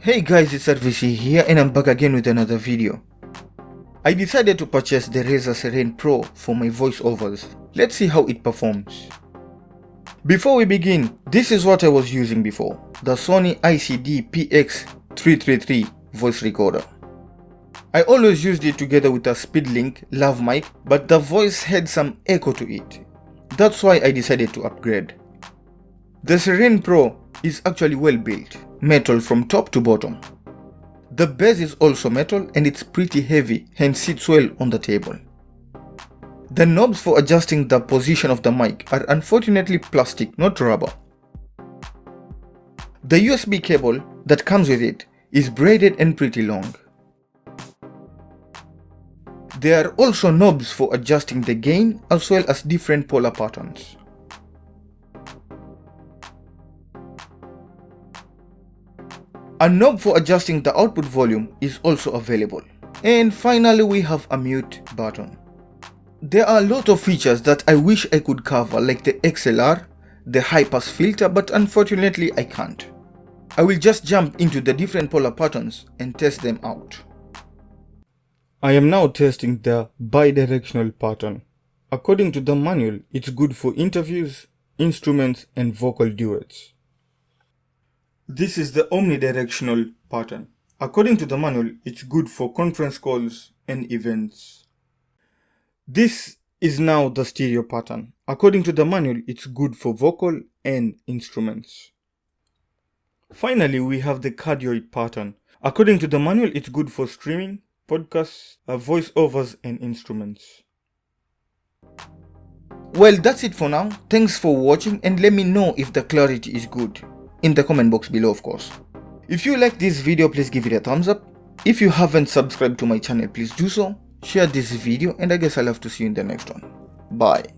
Hey guys, it's R.V.C here and I'm back again with another video. I decided to purchase the Razer Seiren Pro for my voiceovers. Let's see how it performs. Before we begin, this is what I was using before, the Sony ICD PX333 voice recorder. I always used it together with a SpeedLink lav mic, but the voice had some echo to it. That's why I decided to upgrade. The Seiren Pro is actually well built, metal from top to bottom. The base is also metal and it's pretty heavy, hence sits well on the table. The knobs for adjusting the position of the mic are unfortunately plastic, not rubber. The USB cable that comes with it is braided and pretty long. There are also knobs for adjusting the gain as well as different polar patterns. A knob for adjusting the output volume is also available. And finally we have a mute button. There are a lot of features that I wish I could cover, like the XLR, the high pass filter, but unfortunately I can't. I will just jump into the different polar patterns and test them out. I am now testing the bidirectional pattern. According to the manual, it's good for interviews, instruments and vocal duets. This is the omnidirectional pattern. According to the manual, it's good for conference calls and events. This is now the stereo pattern. According to the manual, it's good for vocal and instruments. Finally, we have the cardioid pattern. According to the manual, it's good for streaming, podcasts, voiceovers and instruments. Well, that's it for now. Thanks for watching and let me know if the clarity is good in the comment box below, of course. If you like this video, please give it a thumbs up. If you haven't subscribed to my channel, please do so. Share this video and I guess I'll have to see you in the next one. Bye.